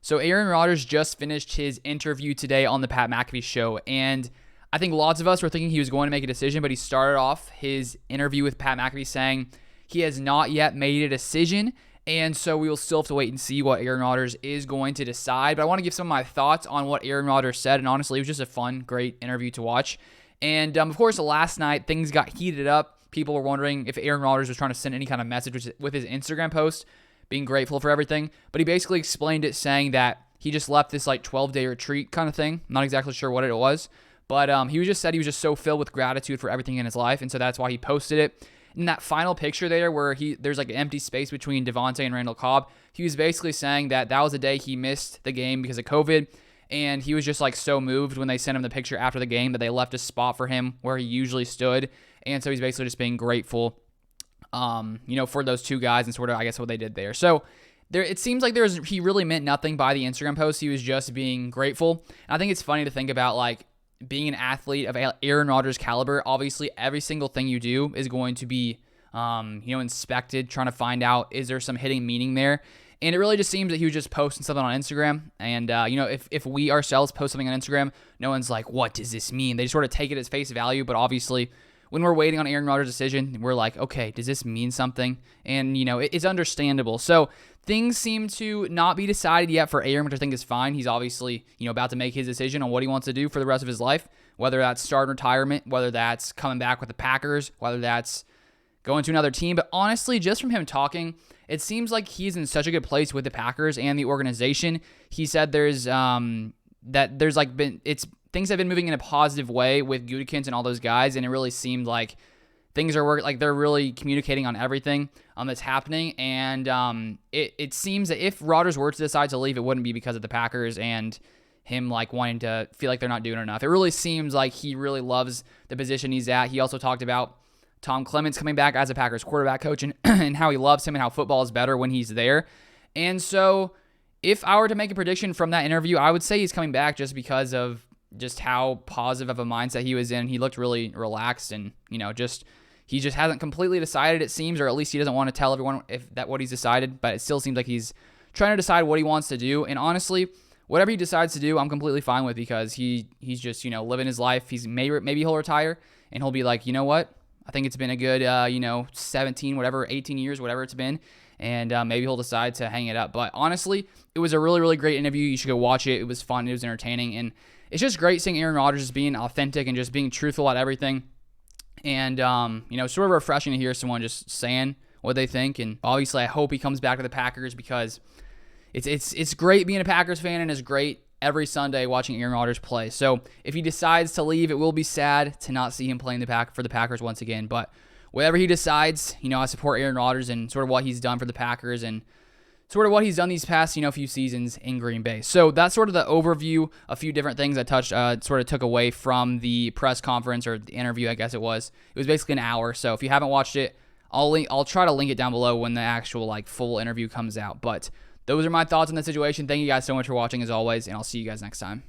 So Aaron Rodgers just finished his interview today on the Pat McAfee show, and I think lots of us were thinking he was going to make a decision, but he started off his interview with Pat McAfee saying he has not yet made a decision, and so we will still have to wait and see what Aaron Rodgers is going to decide. But I want to give some of my thoughts on what Aaron Rodgers said, and honestly, it was just a fun, great interview to watch. And of course, last night, things got heated up. People were wondering if Aaron Rodgers was trying to send any kind of message with his Instagram post, being grateful for everything. But he basically explained it saying that he just left this like 12-day retreat kind of thing. I'm not exactly sure what it was. But he just said he was just so filled with gratitude for everything in his life. And so that's why he posted it. In that final picture there where there's like an empty space between Devontae and Randall Cobb, he was basically saying that was a day he missed the game because of COVID. And he was just like so moved when they sent him the picture after the game that they left a spot for him where he usually stood. And so he's basically just being grateful, for those two guys and sort of, I guess, what they did there. So it seems like he really meant nothing by the Instagram post. He was just being grateful. And I think it's funny to think about like being an athlete of Aaron Rodgers' caliber. Obviously, every single thing you do is going to be, inspected, trying to find out, is there some hidden meaning there? And it really just seems that he was just posting something on Instagram. And, if we ourselves post something on Instagram, no one's like, what does this mean? They just sort of take it as face value. But obviously, when we're waiting on Aaron Rodgers' decision, we're like, okay, does this mean something? And, it's understandable. So things seem to not be decided yet for Aaron, which I think is fine. He's obviously, about to make his decision on what he wants to do for the rest of his life, whether that's start in retirement, whether that's coming back with the Packers, whether that's going to another team. But honestly, just from him talking, it seems like he's in such a good place with the Packers and the organization. He said things have been moving in a positive way with Gutekunst and all those guys, and it really seemed like things are working, like they're really communicating on everything that's happening. And it seems that if Rodgers were to decide to leave, it wouldn't be because of the Packers and him like wanting to feel like they're not doing enough. It really seems like he really loves the position he's at. He also talked about Tom Clements coming back as a Packers quarterback coach and how he loves him and how football is better when he's there. And so if I were to make a prediction from that interview, I would say he's coming back just because of just how positive of a mindset he was in. He looked really relaxed and, he just hasn't completely decided, it seems, or at least he doesn't want to tell everyone what he's decided, but it still seems like he's trying to decide what he wants to do. And honestly, whatever he decides to do, I'm completely fine with, because he's just, living his life. Maybe he'll retire and he'll be like, you know what? I think it's been a good, 18 years, whatever it's been. And maybe he'll decide to hang it up. But honestly, it was a really, really great interview. You should go watch it. It was fun. It was entertaining. And it's just great seeing Aaron Rodgers just being authentic and just being truthful about everything. And, sort of refreshing to hear someone just saying what they think. And obviously, I hope he comes back to the Packers, because it's great being a Packers fan, and it's great every Sunday watching Aaron Rodgers play. So if he decides to leave, it will be sad to not see him playing for the Packers once again. But whatever he decides, I support Aaron Rodgers and sort of what he's done for the Packers and sort of what he's done these past, few seasons in Green Bay. So that's sort of the overview, a few different things I sort of took away from the press conference, or the interview, I guess it was. It was basically an hour. So if you haven't watched it, I'll try to link it down below when the actual full interview comes out. But those are my thoughts on the situation. Thank you guys so much for watching as always, and I'll see you guys next time.